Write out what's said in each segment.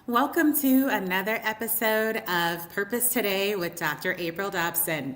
Welcome to another episode of Purpose Today with Dr. April Dobson.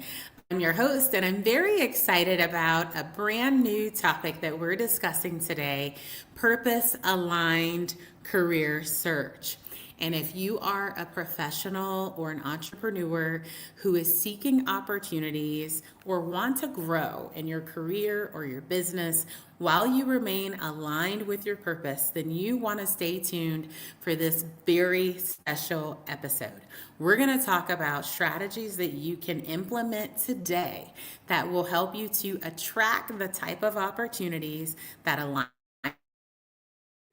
I'm your host, and I'm very excited about a brand new topic that we're discussing today: purpose aligned career search. And if you are a professional or an entrepreneur who is seeking opportunities or want to grow in your career or your business while you remain aligned with your purpose, then you want to stay tuned for this very special episode. We're going to talk about strategies that you can implement today that will help you to attract the type of opportunities that align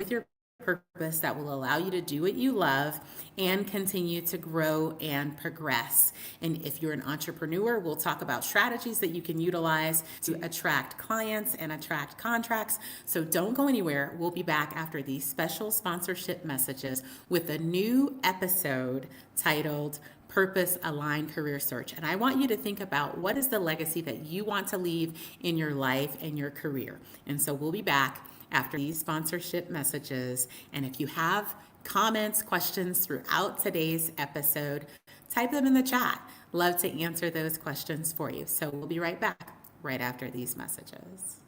with your purpose, that will allow you to do what you love and continue to grow and progress. And if you're an entrepreneur, we'll talk about strategies that you can utilize to attract clients and attract contracts. So don't go anywhere. We'll be back after these special sponsorship messages with a new episode titled Purpose Aligned Career Search. And I want you to think about what is the legacy that you want to leave in your life and your career. And so we'll be back after these sponsorship messages. And if you have comments, questions throughout today's episode, type them in the chat. Love to answer those questions for you. So we'll be right back right after these messages.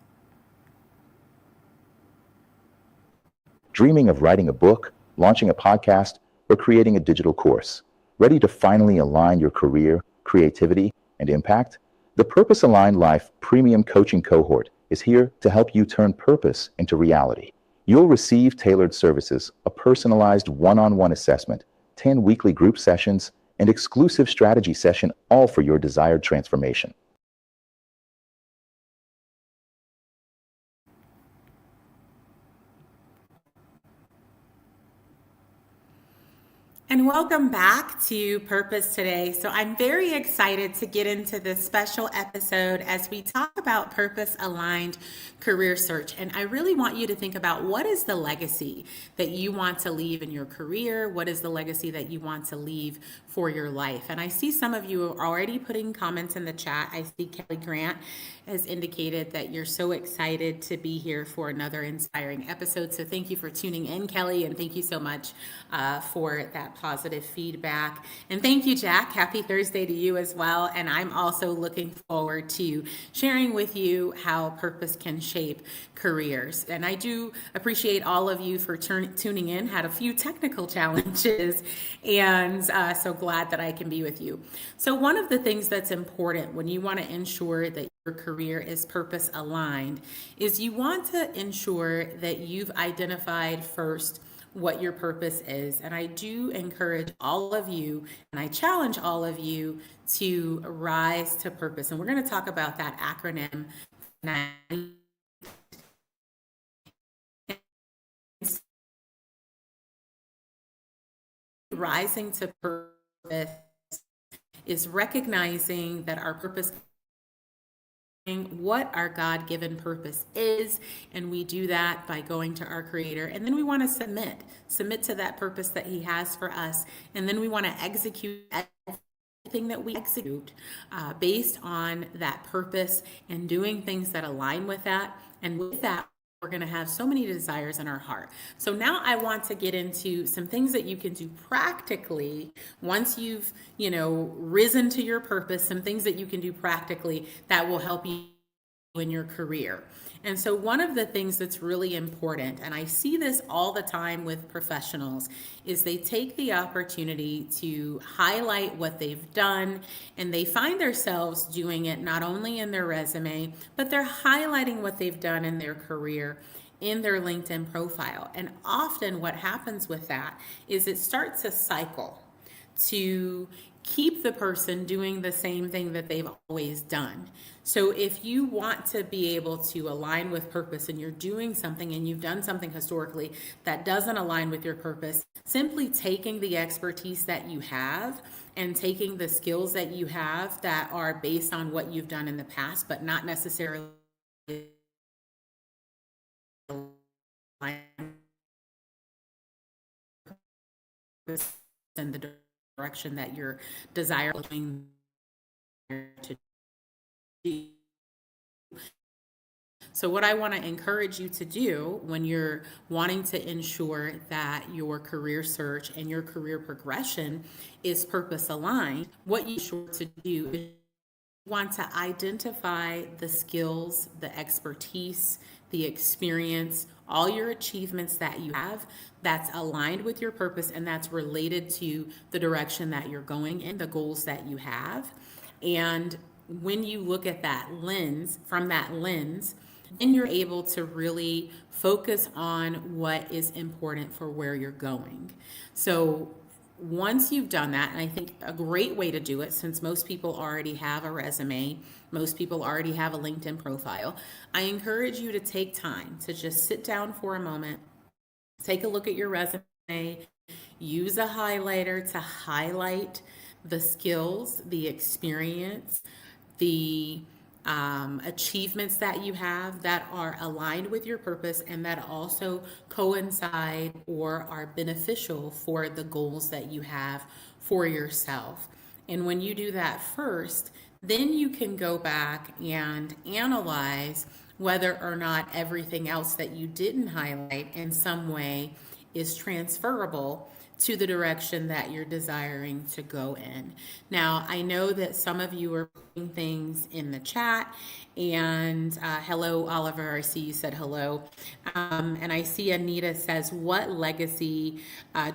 Dreaming of writing a book, launching a podcast, or creating a digital course? Ready to finally align your career, creativity, and impact? The Purpose Aligned Life Premium Coaching Cohort is here to help you turn purpose into reality. You'll receive tailored services, a personalized one-on-one assessment, 10 weekly group sessions, and exclusive strategy session, all for your desired transformation. And welcome back to Purpose Today. So I'm very excited to get into this special episode as we talk about purpose aligned career search. And I really want you to think about, what is the legacy that you want to leave in your career? What is the legacy that you want to leave for your life? And I see some of you are already putting comments in the chat. I see Kelly Grant has indicated that you're so excited to be here for another inspiring episode. So thank you for tuning in, Kelly, and thank you so much for that positive feedback. And thank you, Jack. Happy Thursday to you as well. And I'm also looking forward to sharing with you how purpose can shape careers. And I do appreciate all of you for tuning in. Had a few technical challenges, and so glad that I can be with you. So one of the things that's important when you want to ensure that your career is purpose aligned is you want to ensure that you've identified first what your purpose is. And I do encourage all of you, and I challenge all of you to rise to purpose. And we're going to talk about that acronym. Rising to purpose is recognizing that our purpose, what our God-given purpose is, and we do that by going to our Creator. And then we want to submit to that purpose that He has for us, and then we want to execute everything that we execute based on that purpose and doing things that align with that. And with that, we're going to have so many desires in our heart. So now I want to get into some things that you can do practically once you've, risen to your purpose, some things that you can do practically that will help you in your career. And so one of the things that's really important, and I see this all the time with professionals, is they take the opportunity to highlight what they've done, and they find themselves doing it not only in their resume, but they're highlighting what they've done in their career in their LinkedIn profile. And often what happens with that is it starts a cycle to keep the person doing the same thing that they've always done. So if you want to be able to align with purpose, and you're doing something and you've done something historically that doesn't align with your purpose, simply taking the expertise that you have and taking the skills that you have that are based on what you've done in the past, but not necessarily in the direction that you're desiring to do. So So what I want to encourage you to do when you're wanting to ensure that your career search and your career progression is purpose aligned, what you sure to do is want to identify the skills, the expertise, the experience, all your achievements that you have that's aligned with your purpose and that's related to the direction that you're going in, the goals that you have. And when you look at that lens, from that lens, then you're able to really focus on what is important for where you're going. So once you've done that, and I think a great way to do it, since most people already have a resume, most people already have a LinkedIn profile, I encourage you to take time to just sit down for a moment, take a look at your resume, use a highlighter to highlight the skills, the experience, the achievements that you have that are aligned with your purpose and that also coincide or are beneficial for the goals that you have for yourself. And when you do that first, then you can go back and analyze whether or not everything else that you didn't highlight in some way is transferable to the direction that you're desiring to go in. Now, I know that some of you are putting things in the chat, and hello, Oliver, I see you said hello. And I see Anita says, what legacy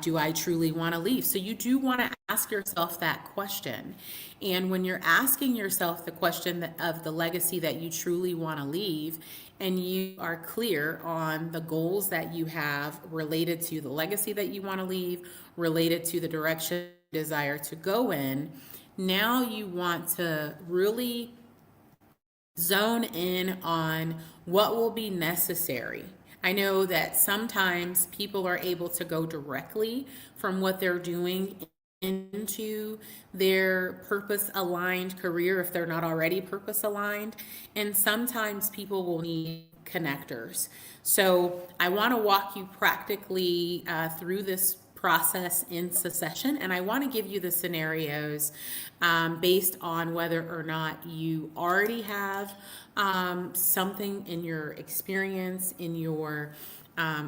do I truly want to leave? So you do want to ask yourself that question. And when you're asking yourself the question of the legacy that you truly want to leave, and you are clear on the goals that you have related to the legacy that you want to leave, related to the direction you desire to go in, now you want to really zone in on what will be necessary. I know that sometimes people are able to go directly from what they're doing into their purpose aligned career if they're not already purpose aligned, and sometimes people will need connectors. So I want to walk you practically through this process in succession, and I want to give you the scenarios based on whether or not you already have something in your experience, in your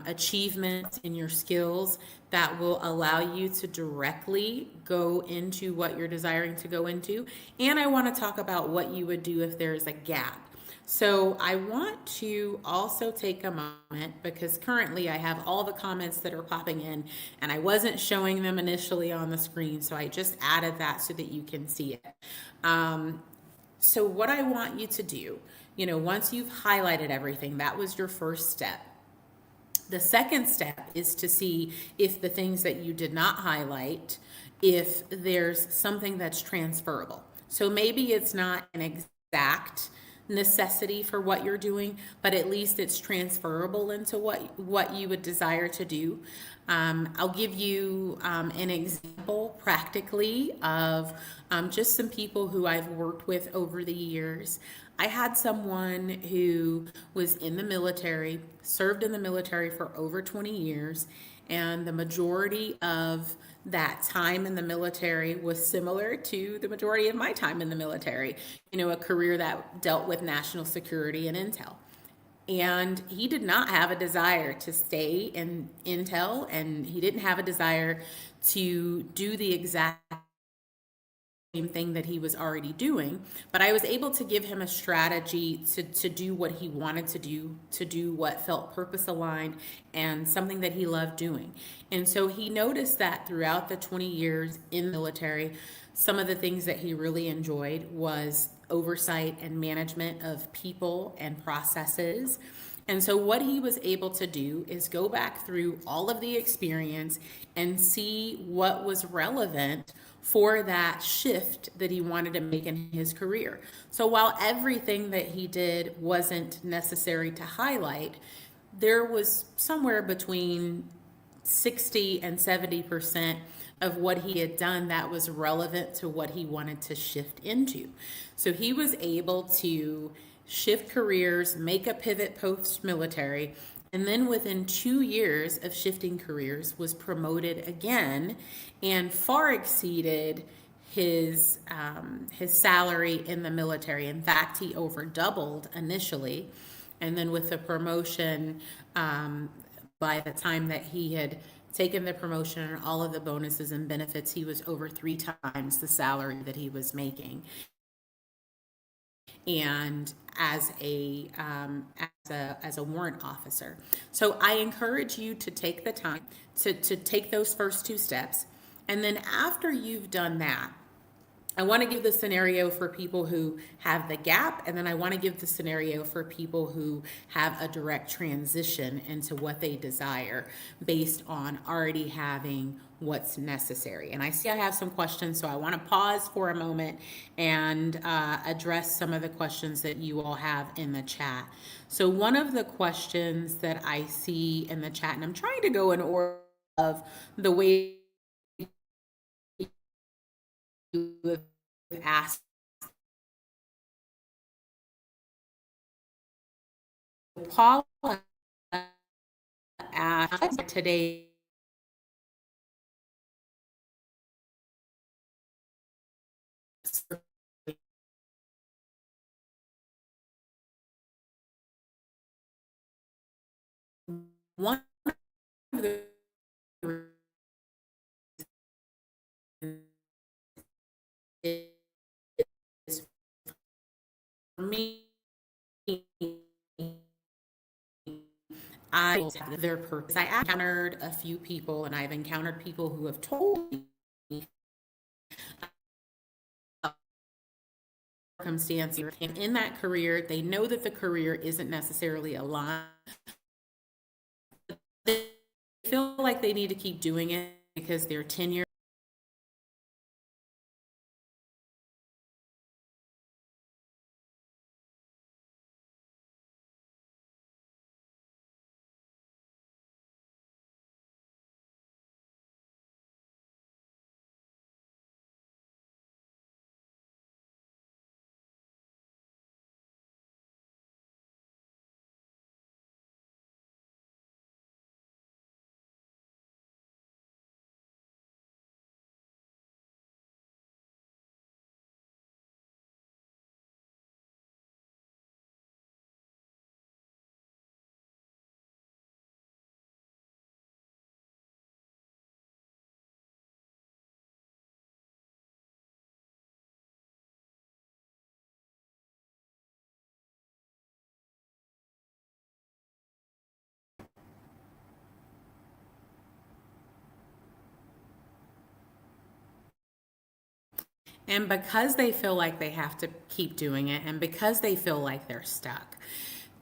achievements, in your skills that will allow you to directly go into what you're desiring to go into. And I want to talk about what you would do if there's a gap. So I want to also take a moment, because currently I have all the comments that are popping in and I wasn't showing them initially on the screen. So I just added that so that you can see it. So what I want you to do, once you've highlighted everything, that was your first step. The second step is to see if the things that you did not highlight, if there's something that's transferable. So maybe it's not an exact necessity for what you're doing, but at least it's transferable into what you would desire to do. I'll give you an example practically of just some people who I've worked with over the years. I had someone who was in the military, served in the military for over 20 years, and the majority of that time in the military was similar to the majority of my time in the military, a career that dealt with national security and intel. And he did not have a desire to stay in intel, and he didn't have a desire to do the exact same thing that he was already doing, but I was able to give him a strategy to do what he wanted to do what felt purpose aligned and something that he loved doing. And so he noticed that throughout the 20 years in the military, some of the things that he really enjoyed was oversight and management of people and processes. And so what he was able to do is go back through all of the experience and see what was relevant for that shift that he wanted to make in his career. So while everything that he did wasn't necessary to highlight, there was somewhere between 60 and 70% of what he had done that was relevant to what he wanted to shift into. So he was able to shift careers, make a pivot post-military, and then within 2 years of shifting careers was promoted again and far exceeded his salary in the military. In fact, he over doubled initially. And then with the promotion, by the time that he had taken the promotion and all of the bonuses and benefits, he was over 3 times the salary that he was making. And as a warrant officer. So I encourage you to take the time to take those first 2 steps. And then after you've done that, I want to give the scenario for people who have the gap, and then I want to give the scenario for people who have a direct transition into what they desire based on already having what's necessary. And I see I have some questions, so I want to pause for a moment and address some of the questions that you all have in the chat. So one of the questions that I see in the chat, and I'm trying to go in order of the way you asked Paula asked today one of the is for me, I have their purpose. I encountered a few people, and I've encountered people who have told me circumstances, and in that career, they know that the career isn't necessarily aligned. They feel like they need to keep doing it because their tenure. And because they feel like they have to keep doing it, and because they feel like they're stuck,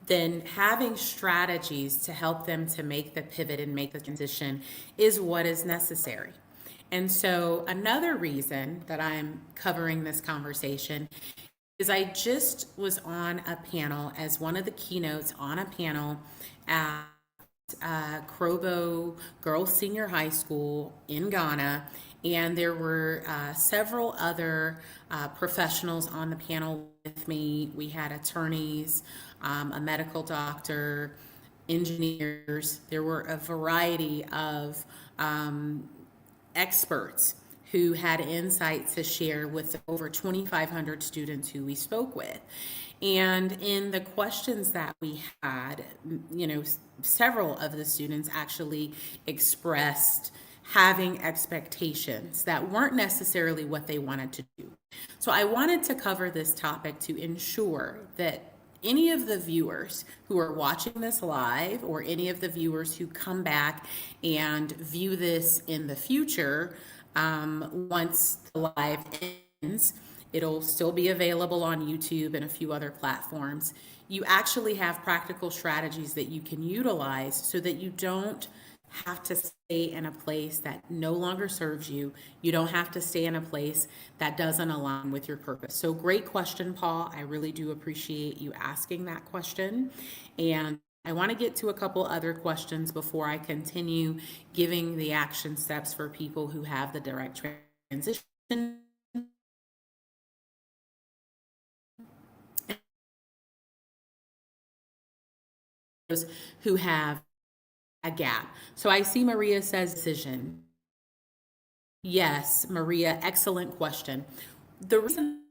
then having strategies to help them to make the pivot and make the transition is what is necessary. And so, another reason that I'm covering this conversation is I just was on a panel as one of the keynotes on a panel at Krobo Girls Senior High School in Ghana, and there were several other professionals on the panel with me. We had attorneys, a medical doctor, engineers. There were a variety of experts who had insights to share with over 2,500 students who we spoke with. And in the questions that we had, several of the students actually expressed having expectations that weren't necessarily what they wanted to do. So I wanted to cover this topic to ensure that any of the viewers who are watching this live, or any of the viewers who come back and view this in the future, once the live ends, it'll still be available on YouTube and a few other platforms. You actually have practical strategies that you can utilize so that you don't have to stay in a place that no longer serves you. You don't have to stay in a place that doesn't align with your purpose. So great question, Paul. I really do appreciate you asking that question. And I want to get to a couple other questions before I continue giving the action steps for people who have the direct transition who have a gap. So I see Maria says decision. Yes, Maria, excellent question. The reason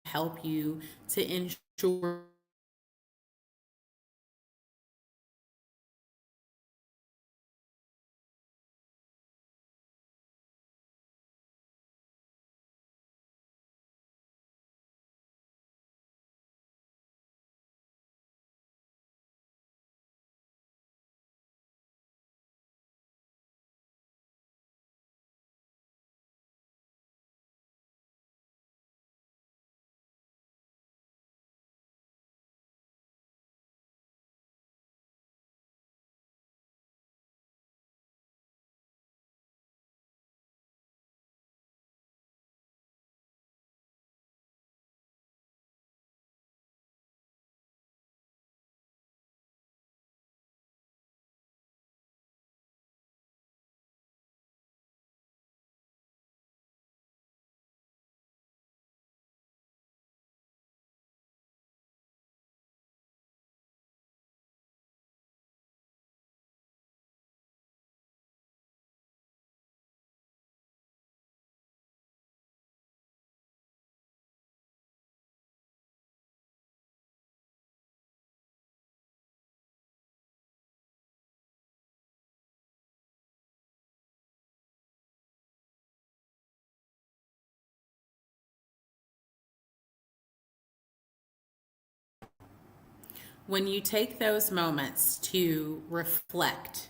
help you to ensure when you take those moments to reflect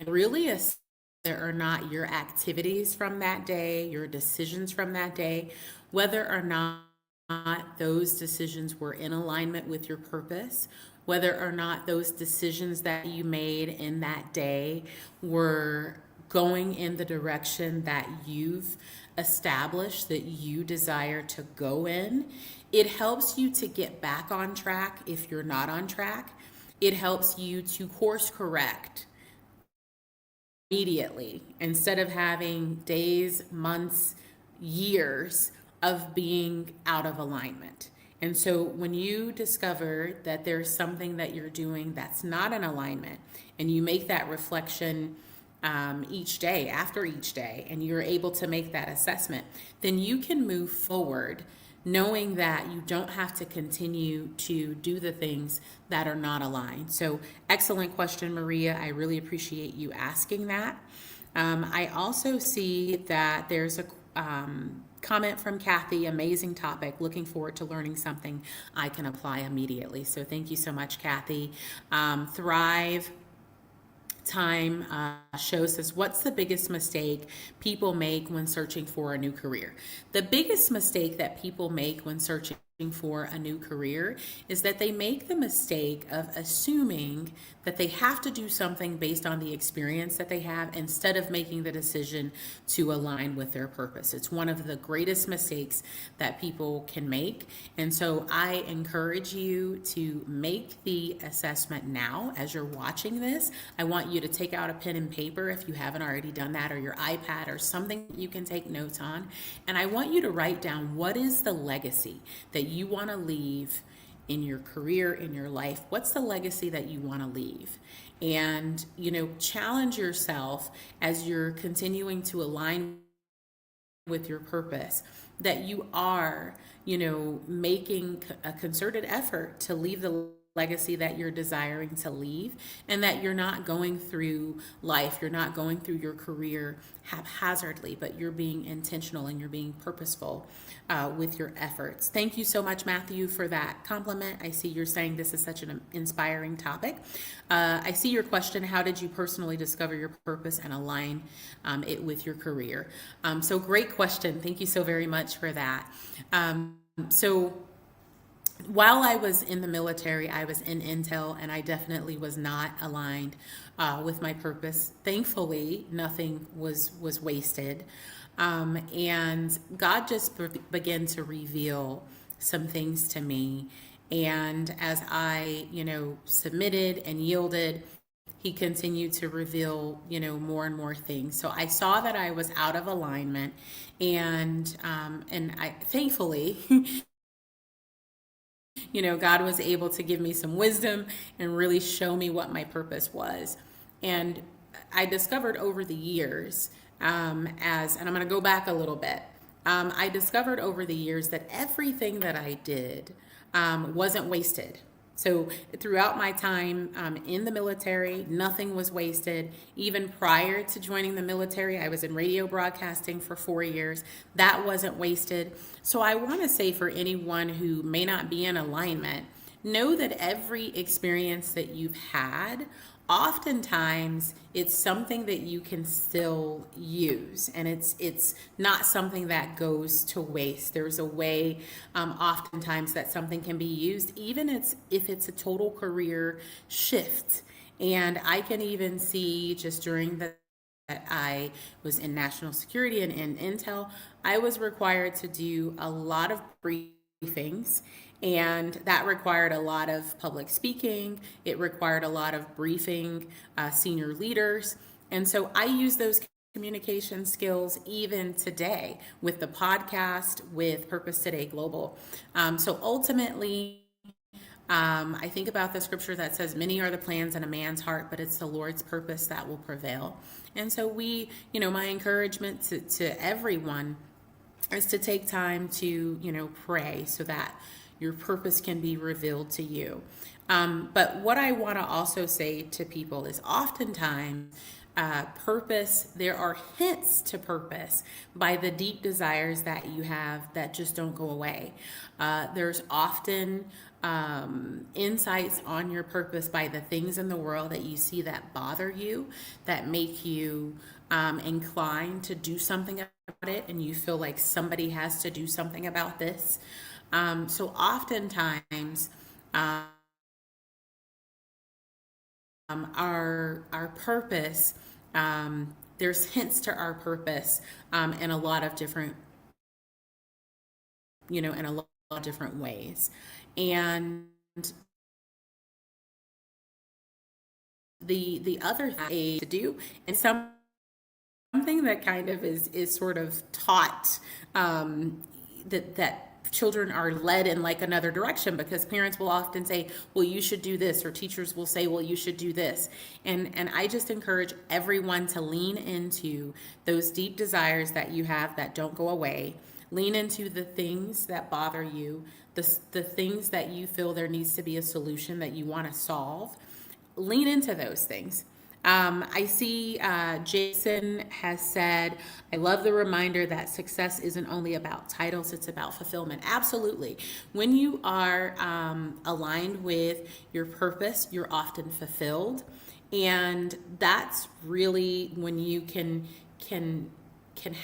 and really assess whether or not your activities from that day, your decisions from that day, whether or not those decisions were in alignment with your purpose, whether or not those decisions that you made in that day were going in the direction that you've established that you desire to go in. It helps you to get back on track if you're not on track. It helps you to course correct immediately instead of having days, months, years of being out of alignment. And so when you discover that there's something that you're doing that's not in alignment, and you make that reflection each day, after each day, and you're able to make that assessment, then you can move forward knowing that you don't have to continue to do the things that are not aligned. So, excellent question, Maria. I really appreciate you asking that. I also see that there's a comment from Kathy, amazing topic. Looking forward to learning something I can apply immediately. So, thank you so much, Kathy. Thrive Time show says, what's the biggest mistake people make when searching for a new career? The biggest mistake that people make when searching for a new career is that they make the mistake of assuming that they have to do something based on the experience that they have instead of making the decision to align with their purpose. It's one of the greatest mistakes that people can make. And so I encourage you to make the assessment now as you're watching this. I want you to take out a pen and paper if you haven't already done that, or your iPad or something you can take notes on. And I want you to write down, what is the legacy that you want to leave in your career, in your life? What's the legacy that you want to leave? And, challenge yourself as you're continuing to align with your purpose, that you are, making a concerted effort to leave the legacy that you're desiring to leave, and that you're not going through life, you're not going through your career haphazardly, but you're being intentional and you're being purposeful with your efforts. Thank you so much, Matthew, for that compliment. I see you're saying this is such an inspiring topic. I see your question, how did you personally discover your purpose and align it with your career? So great question. Thank you so very much for that. So while I was in the military, I was in intel, and I definitely was not aligned with my purpose. Thankfully, nothing was wasted. And God just began to reveal some things to me. And as I, submitted and yielded, he continued to reveal, more and more things. So I saw that I was out of alignment, and I thankfully, God was able to give me some wisdom and really show me what my purpose was. And I discovered over the years, and I'm going to go back a little bit. I discovered over the years that everything that I did wasn't wasted. So throughout my time in the military, nothing was wasted. Even prior to joining the military, I was in radio broadcasting for 4 years. That wasn't wasted. So I want to say, for anyone who may not be in alignment, know that every experience that you've had, oftentimes it's something that you can still use, and it's not something that goes to waste. There's a way oftentimes that something can be used, even if it's a total career shift. And I can even see, just during that I was in national security and in intel, I was required to do a lot of briefings, and that required a lot of public speaking. It required a lot of briefing senior leaders. And so I use those communication skills even today with the podcast, with Purpose Today Global. So ultimately, I think about the scripture that says, many are the plans in a man's heart, but it's the Lord's purpose that will prevail. And so my encouragement to everyone is to take time to, pray so that your purpose can be revealed to you. But what I want to also say to people is, oftentimes purpose, there are hints to purpose by the deep desires that you have that just don't go away. There's often insights on your purpose by the things in the world that you see that bother you, that make you inclined to do something about it, and you feel like somebody has to do something about this. So oftentimes, our purpose, there's hints to our purpose in a lot of different, in a lot of different ways. And the other thing to do, and something that kind of is sort of taught, that children are led in like another direction, because parents will often say, well, you should do this, or teachers will say, well, you should do this. And I just encourage everyone to lean into those deep desires that you have that don't go away. Lean into the things that bother you, the things that you feel there needs to be a solution that you want to solve. Lean into those things. I see Jason has said, I love the reminder that success isn't only about titles, it's about fulfillment. Absolutely. When you are aligned with your purpose, you're often fulfilled. And that's really when you can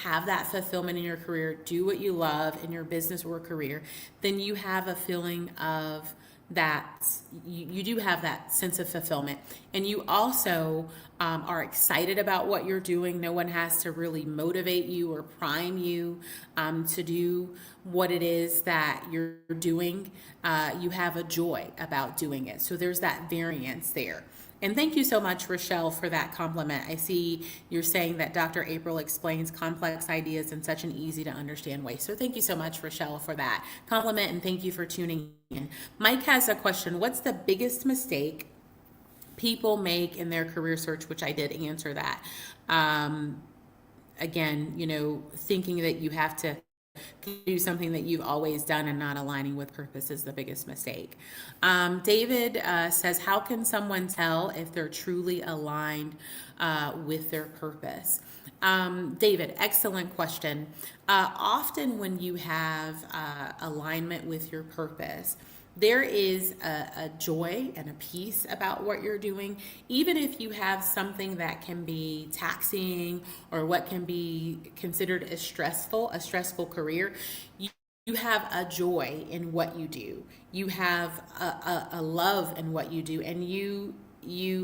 have that fulfillment in your career, do what you love in your business or career, then you have a feeling of that you do have that sense of fulfillment, and you also are excited about what you're doing. No one has to really motivate you or prime you to do what it is that you're doing. You have a joy about doing it. So there's that variance there. And thank you so much, Rochelle, for that compliment. I see you're saying that Dr. April explains complex ideas in such an easy to understand way. So thank you so much, Rochelle, for that compliment, and thank you for tuning in. Mike has a question. What's the biggest mistake people make in their career search? Which I did answer that. Again, thinking that you have to do something that you've always done and not aligning with purpose is the biggest mistake. David says, how can someone tell if they're truly aligned with their purpose? David, excellent question. Often when you have alignment with your purpose, there is a joy and a peace about what you're doing. Even if you have something that can be taxing or what can be considered a stressful career, you have a joy in what you do. You have a love in what you do, and you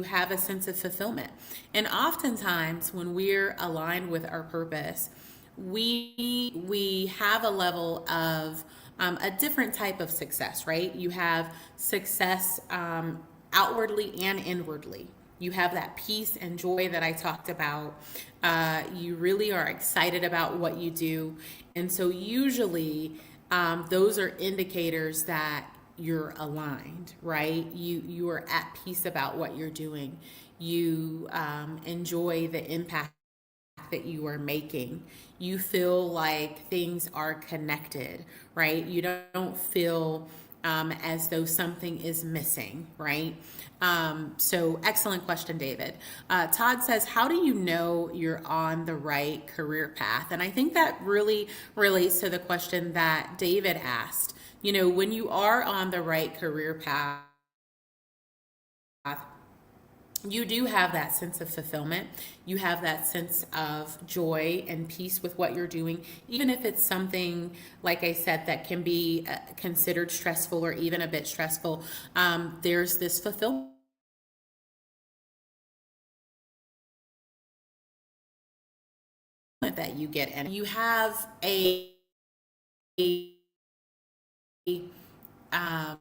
have a sense of fulfillment. And oftentimes when we're aligned with our purpose, we have a level of a different type of success, right? You have success outwardly and inwardly, You have that peace and joy that I talked about. You really are excited about what you do. And so usually those are indicators that you're aligned, right? You are at peace about what you're doing. You enjoy the impact that you are making. You feel like things are connected, right? You don't feel as though something is missing, right? So excellent question, David. Todd says, how do you know you're on the right career path? And I think that really relates to the question that David asked. You know, when you are on the right career path, you do have that sense of fulfillment. You have that sense of joy and peace with what you're doing, even if it's something, like I said, that can be considered stressful or even a bit stressful. There's this fulfillment that you get, and you have um,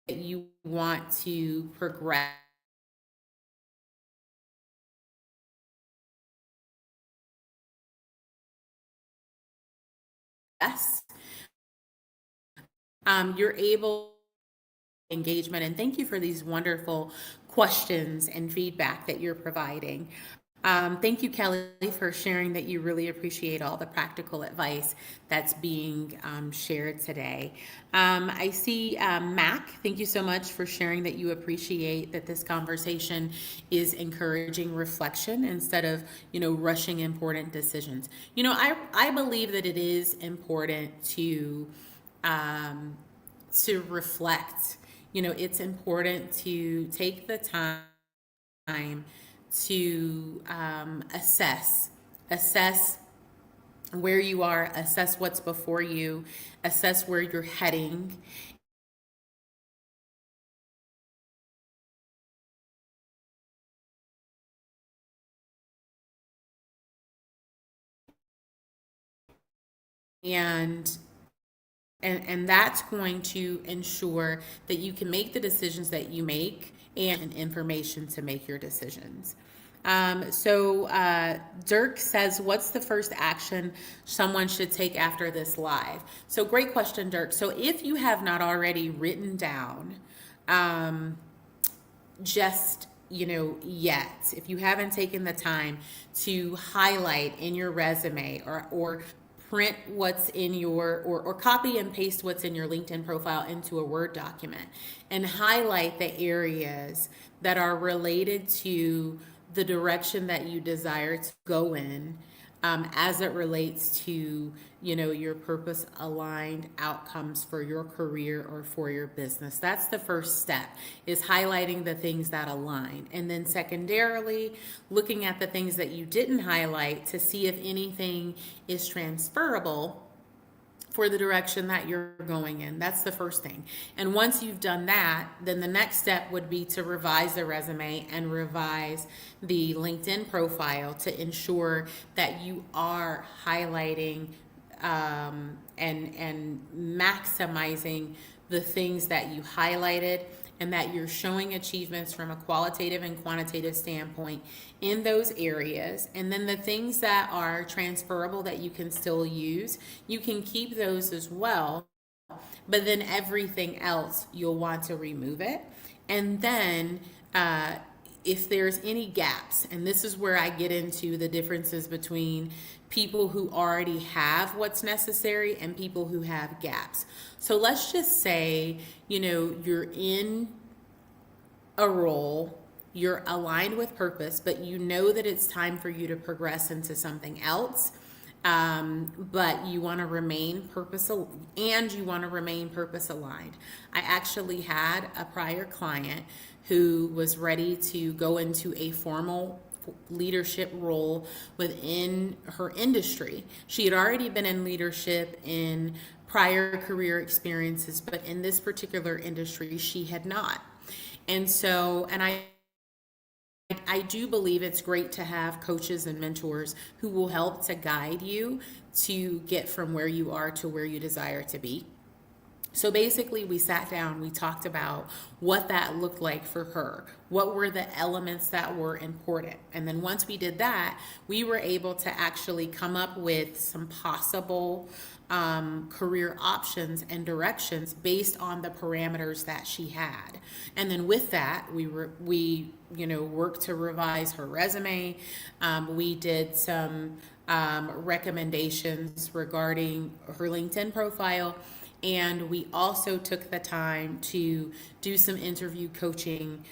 you want to progress. You're able engagement, and thank you for these wonderful questions and feedback that you're providing. Thank you, Kelly, for sharing that you really appreciate all the practical advice that's being shared today. I see Mac, thank you so much for sharing that you appreciate that this conversation is encouraging reflection instead of, rushing important decisions. I believe that it is important to reflect. It's important to take the time to assess where you are, assess what's before you, assess where you're heading. And that's going to ensure that you can make the decisions that you make and information to make your decisions. So Dirk says, what's the first action someone should take after this live? So great question, Dirk. So if you have not already written down yet, if you haven't taken the time to highlight in your resume or print what's in or copy and paste what's in your LinkedIn profile into a Word document and highlight the areas that are related to the direction that you desire to go in, as it relates to, your purpose aligned outcomes for your career or for your business. That's the first step, is highlighting the things that align. And then secondarily, looking at the things that you didn't highlight to see if anything is transferable for the direction that you're going in. That's the first thing. And once you've done that, then the next step would be to revise the resume and revise the LinkedIn profile to ensure that you are highlighting and maximizing the things that you highlighted, and that you're showing achievements from a qualitative and quantitative standpoint in those areas. And then the things that are transferable that you can still use, you can keep those as well. But then everything else, you'll want to remove it. And then if there's any gaps, and this is where I get into the differences between people who already have what's necessary and people who have gaps. So let's just say, you're in a role, you're aligned with purpose, but you know that it's time for you to progress into something else. But you want to remain purpose aligned. I actually had a prior client who was ready to go into a formal leadership role within her industry. She had already been in leadership in prior career experiences, but in this particular industry, she had not. And I I do believe it's great to have coaches and mentors who will help to guide you to get from where you are to where you desire to be. So basically, we sat down, we talked about what that looked like for her. What were the elements that were important? And then once we did that, we were able to actually come up with some possible career options and directions based on the parameters that she had. And then with that, we worked to revise her resume. We did some recommendations regarding her LinkedIn profile. And we also took the time to do some interview coaching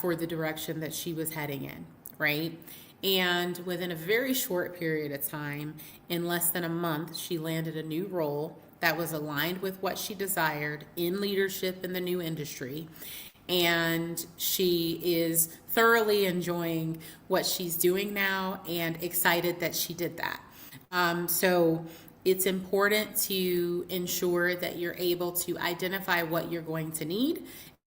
for the direction that she was heading in, right? And within a very short period of time, in less than a month, she landed a new role that was aligned with what she desired in leadership in the new industry. And she is thoroughly enjoying what she's doing now and excited that she did that. So it's important to ensure that you're able to identify what you're going to need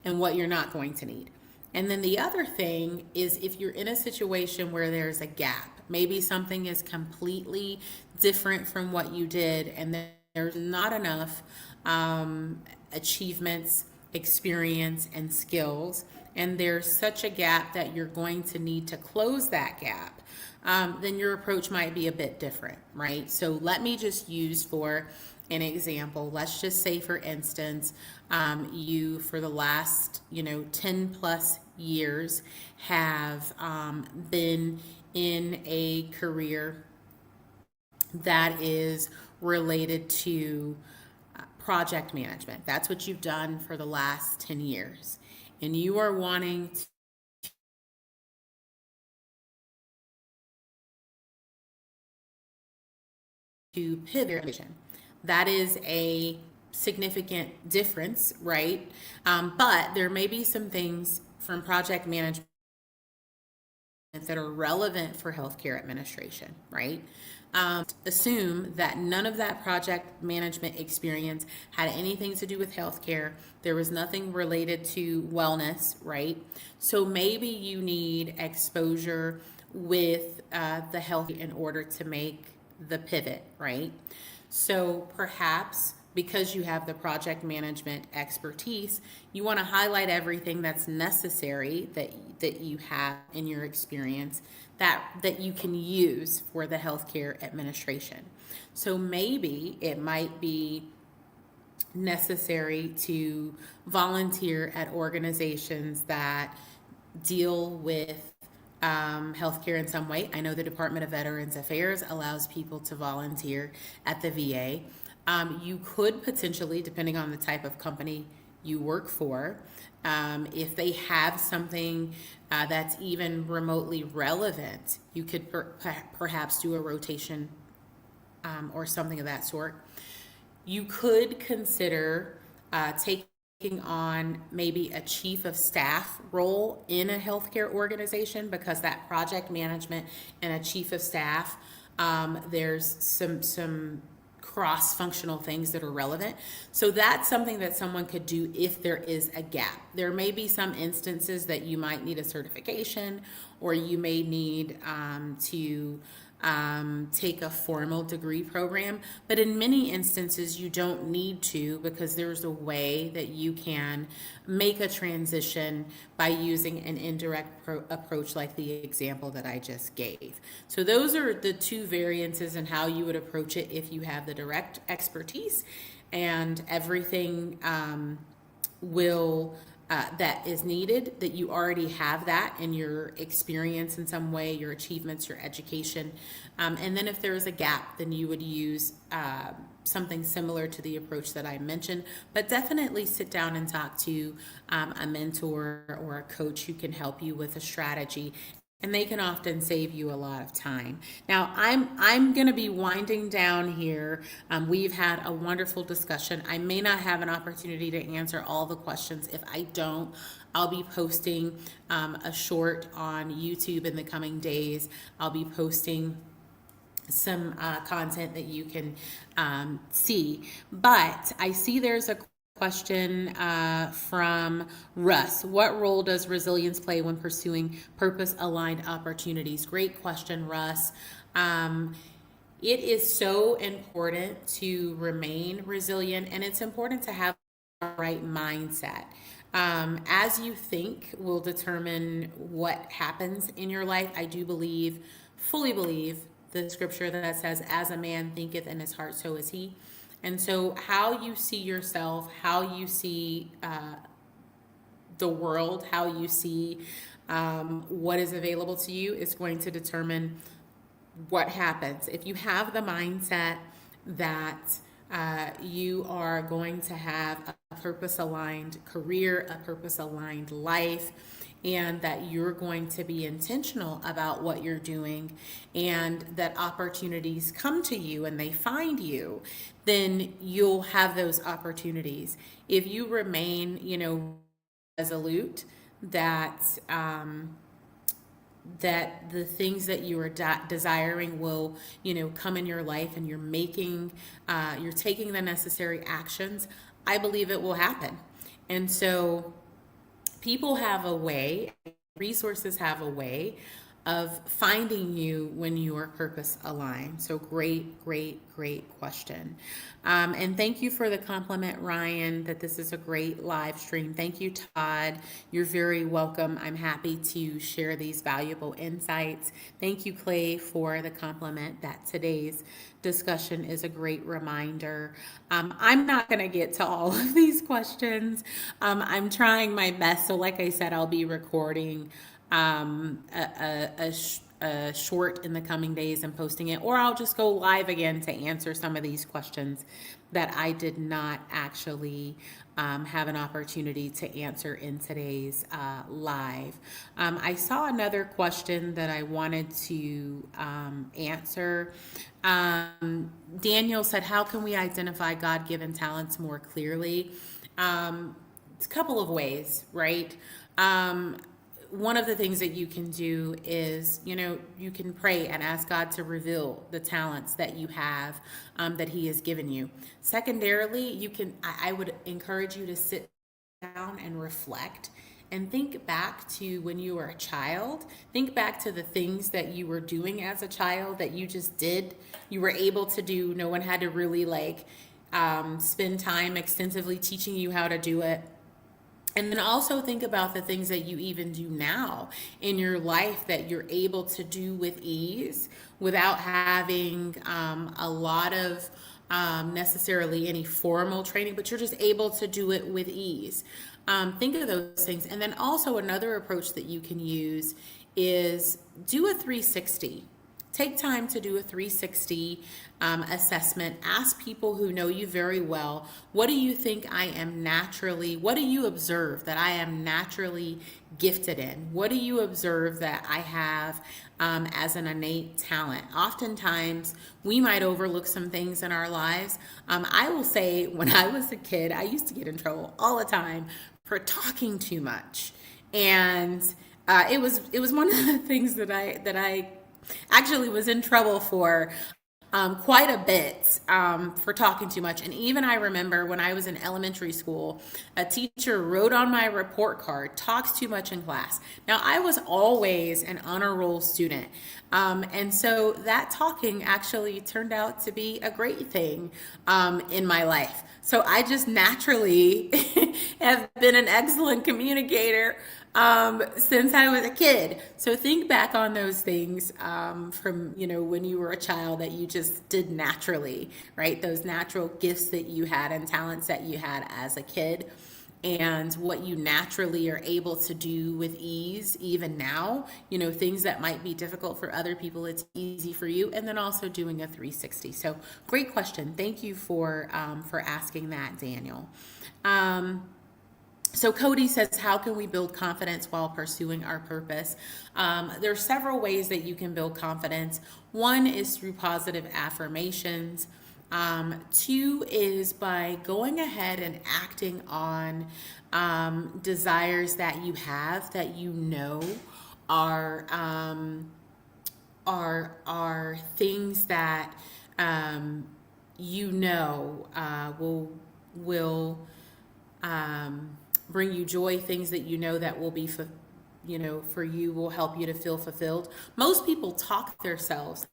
and what you're not going to need. And then the other thing is, if you're in a situation where there's a gap, maybe something is completely different from what you did and there's not enough achievements, experience, and skills, and there's such a gap that you're going to need to close that gap, then your approach might be a bit different, right? So let me just use for an example. Let's just say, for instance, you for the last 10 plus years have been in a career that is related to project management. That's what you've done for the last 10 years. And you are wanting to pivot vision. That is a significant difference, right? But there may be some things from project management that are relevant for healthcare administration, right? Assume that none of that project management experience had anything to do with healthcare. There was nothing related to wellness, right? So maybe you need exposure with the health in order to make the pivot, right? So perhaps because you have the project management expertise, you want to highlight everything that's necessary that you have in your experience that you can use for the healthcare administration. So maybe it might be necessary to volunteer at organizations that deal with healthcare in some way. I know the Department of Veterans Affairs allows people to volunteer at the VA. You could potentially, depending on the type of company you work for, if they have something that's even remotely relevant, you could perhaps do a rotation or something of that sort. You could consider taking on maybe a chief of staff role in a healthcare organization, because that project management and a chief of staff, there's some cross-functional things that are relevant. So that's something that someone could do if there is a gap. There may be some instances that you might need a certification, or you may need to take a formal degree program, but in many instances you don't need to, because there's a way that you can make a transition by using an indirect approach like the example that I just gave. So those are the two variances in how you would approach it if you have the direct expertise, and everything that is needed, that you already have that in your experience in some way, your achievements, your education. And then if there is a gap, then you would use something similar to the approach that I mentioned, but definitely sit down and talk to a mentor or a coach who can help you with a strategy, and they can often save you a lot of time. Now, I'm going to be winding down here. We've had a wonderful discussion. I may not have an opportunity to answer all the questions. If I don't, I'll be posting a short on YouTube in the coming days. I'll be posting some content that you can see. But I see there's a question from Russ. What role does resilience play when pursuing purpose-aligned opportunities? Great question, Russ. It is so important to remain resilient, and it's important to have the right mindset. As you think will determine what happens in your life. I do believe, fully believe, the scripture that says, as a man thinketh in his heart, so is he. And so how you see yourself, how you see the world, how you see what is available to you is going to determine what happens. If you have the mindset that you are going to have a purpose-aligned career, a purpose-aligned life, and that you're going to be intentional about what you're doing, and that opportunities come to you and they find you, then you'll have those opportunities. If you remain, resolute that that the things that you are desiring will, come in your life, and you're taking the necessary actions, I believe it will happen. And so people have a way, resources have a way of finding you when you are purpose aligned. So great question. And thank you for the compliment, Ryan, that this is a great live stream. Thank you, Todd. You're very welcome. I'm happy to share these valuable insights. Thank you, Clay, for the compliment that today's discussion is a great reminder. I'm not going to get to all of these questions. I'm trying my best. So like I said, I'll be recording a short in the coming days and posting it, or I'll just go live again to answer some of these questions that I did not actually have an opportunity to answer in today's live. I saw another question that I wanted to answer. Daniel said, how can we identify God-given talents more clearly? It's a couple of ways, right? One of the things that you can do is, you can pray and ask God to reveal the talents that you have, that He has given you. Secondarily, I would encourage you to sit down and reflect and think back to when you were a child. Think back to the things that you were doing as a child that you just did. You were able to do. No one had to really spend time extensively teaching you how to do it. And then also think about the things that you even do now in your life that you're able to do with ease without having a lot of necessarily any formal training, but you're just able to do it with ease. Think of those things. And then also another approach that you can use is do a 360. Take time to do a 360 assessment. Ask people who know you very well, what do you think what do you observe that I am naturally gifted in? What do you observe that I have as an innate talent? Oftentimes, we might overlook some things in our lives. I will say, when I was a kid, I used to get in trouble all the time for talking too much. And it was one of the things that I actually was in trouble for quite a bit for talking too much. And even I remember when I was in elementary school, a teacher wrote on my report card, talks too much in class. Now, I was always an honor roll student. And so that talking actually turned out to be a great thing in my life. So I just naturally have been an excellent communicator since I was a kid. So think back on those things from, when you were a child that you just did naturally, right? Those natural gifts that you had and talents that you had as a kid, and what you naturally are able to do with ease even now, things that might be difficult for other people, it's easy for you. And then also doing a 360. So great question. Thank you for asking that, Daniel. So Cody says, how can we build confidence while pursuing our purpose? There are several ways that you can build confidence. One is through positive affirmations. Two is by going ahead and acting on desires that you have that are things that will bring you joy, things that you know that will be, for you will help you to feel fulfilled. Most people talk themselves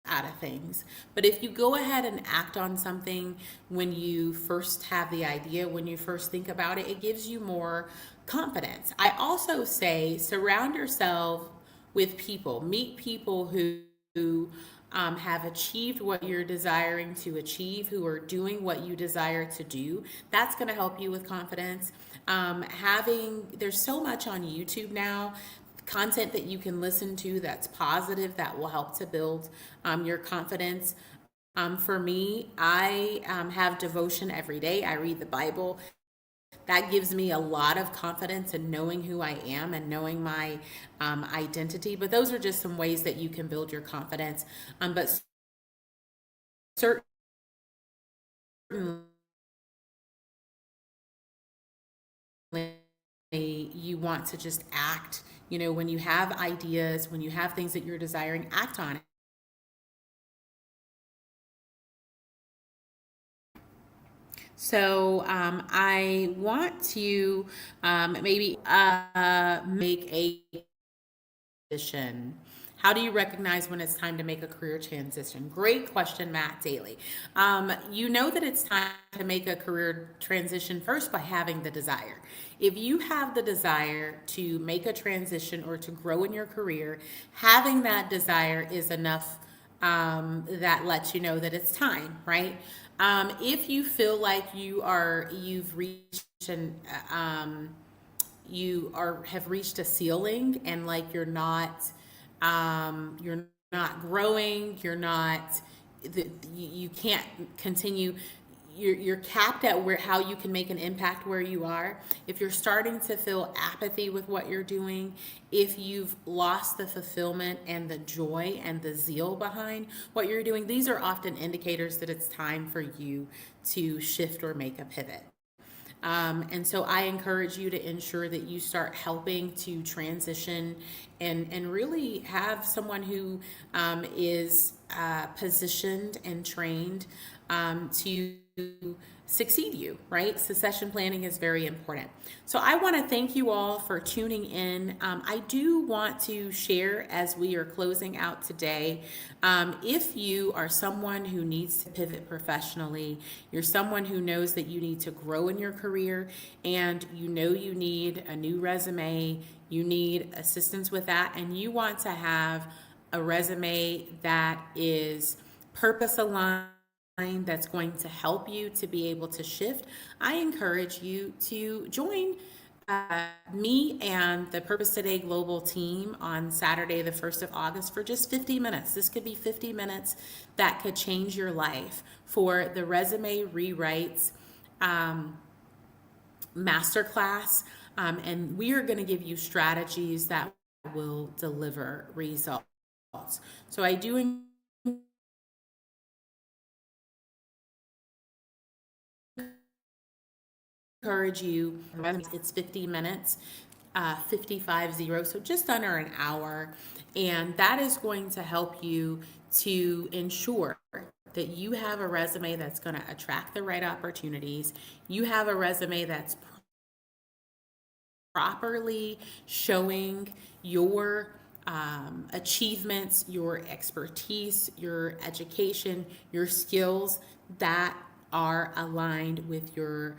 out of things. But if you go ahead and act on something when you first have the idea, when you first think about it, it gives you more confidence. I also say surround yourself with people, meet people who have achieved what you're desiring to achieve, who are doing what you desire to do. That's going to help you with confidence. There's so much on YouTube now, content that you can listen to that's positive, that will help to build your confidence. For me, I have devotion every day. I read the Bible. That gives me a lot of confidence in knowing who I am and knowing my identity. But those are just some ways that you can build your confidence. But certainly, you want to just act. When you have ideas, when you have things that you're desiring, act on it. So I want to maybe make a transition. How do you recognize when it's time to make a career transition? Great question, Matt Daly. You know that it's time to make a career transition first by having the desire. If you have the desire to make a transition or to grow in your career, having that desire is enough that lets you know that it's time, right? If you feel like you've reached have reached a ceiling, and like you're not growing, you can't continue, you're capped at how you can make an impact where you are. If you're starting to feel apathy with what you're doing, if you've lost the fulfillment and the joy and the zeal behind what you're doing, these are often indicators that it's time for you to shift or make a pivot. And so I encourage you to ensure that you start helping to transition and really have someone who is positioned and trained to succeed you, right? Succession planning is very important. So I want to thank you all for tuning in. I do want to share as we are closing out today, if you are someone who needs to pivot professionally, you're someone who knows that you need to grow in your career, and you need a new resume, you need assistance with that, and you want to have a resume that is purpose aligned, that's going to help you to be able to shift, I encourage you to join me and the Purpose Today Global team on Saturday, the 1st of August, for just 50 minutes. This could be 50 minutes that could change your life for the Resume Rewrites Masterclass. And we are going to give you strategies that will deliver results. So I do encourage you, it's 50 minutes, 55-0, so just under an hour. And that is going to help you to ensure that you have a resume that's going to attract the right opportunities. You have a resume that's properly showing your achievements, your expertise, your education, your skills that are aligned with your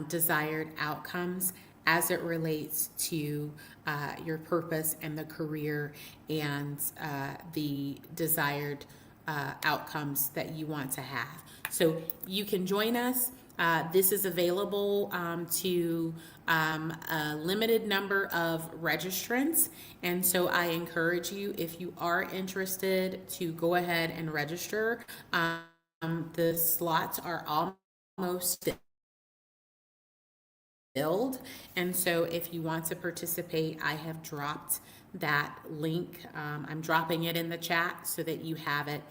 desired outcomes as it relates to your purpose and the career and the desired outcomes that you want to have. So you can join us. This is available to a limited number of registrants. And so I encourage you, if you are interested, to go ahead and register. The slots are almost filled. And so if you want to participate, I have dropped that link. I'm dropping it in the chat so that you have it.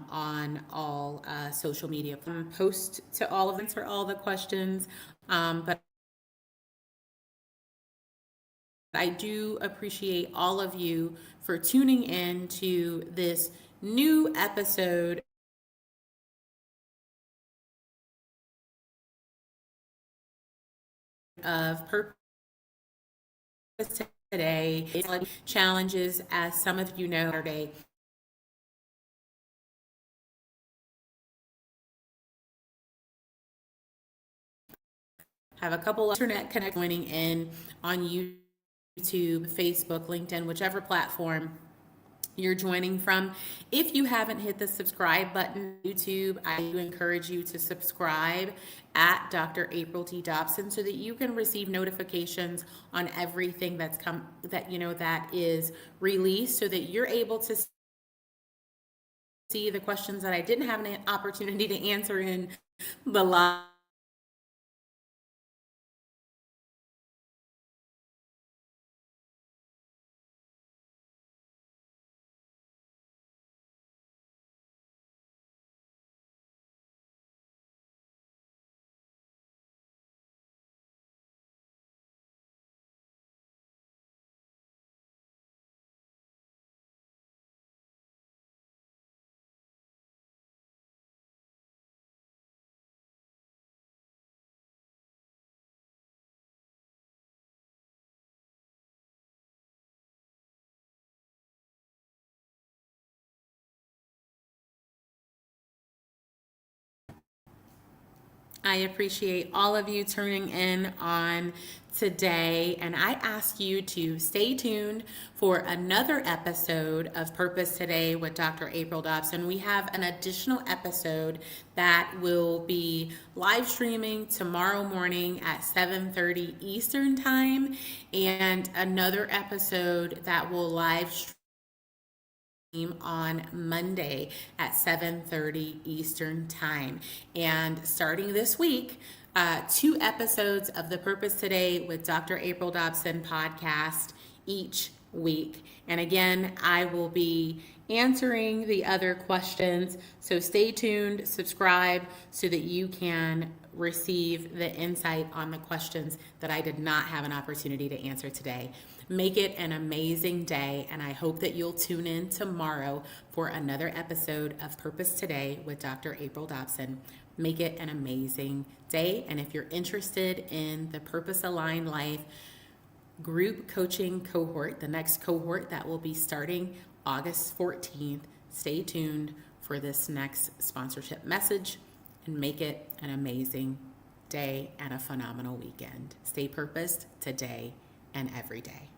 On all social media. Post to all of them, answer all the questions, but I do appreciate all of you for tuning in to this new episode of Purpose Today. Challenges, as some of you know, Saturday. Have a couple of internet connect joining in on YouTube, Facebook, LinkedIn, whichever platform you're joining from. If you haven't hit the subscribe button on YouTube, I do encourage you to subscribe at Dr. April T. Dobson so that you can receive notifications on everything that is released, so that you're able to see the questions that I didn't have an opportunity to answer in the live. I appreciate all of you tuning in on today, and I ask you to stay tuned for another episode of Purpose Today with Dr. April Dobson. We have an additional episode that will be live streaming tomorrow morning at 7:30 Eastern Time, and another episode that will live stream on Monday at 7:30 Eastern Time. And starting this week, 2 episodes of the Purpose Today with Dr. April Dobson podcast each week. And again, I will be answering the other questions. So stay tuned, subscribe so that you can receive the insight on the questions that I did not have an opportunity to answer today. Make it an amazing day, and I hope that you'll tune in tomorrow for another episode of Purpose Today with Dr. April Dobson. Make it an amazing day, and if you're interested in the Purpose Aligned Life group coaching cohort, the next cohort that will be starting August 14th, stay tuned for this next sponsorship message, and make it an amazing day and a phenomenal weekend. Stay purposed today and every day.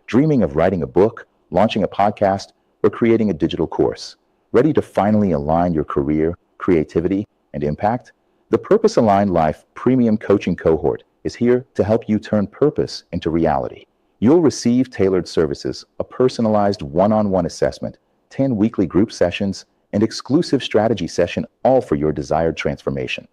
Dreaming of writing a book, launching a podcast, or creating a digital course? Ready to finally align your career, creativity, and impact? The Purpose Aligned Life Premium Coaching Cohort is here to help you turn purpose into reality. You'll receive tailored services, a personalized one-on-one assessment, 10 weekly group sessions, and exclusive strategy session, all for your desired transformation.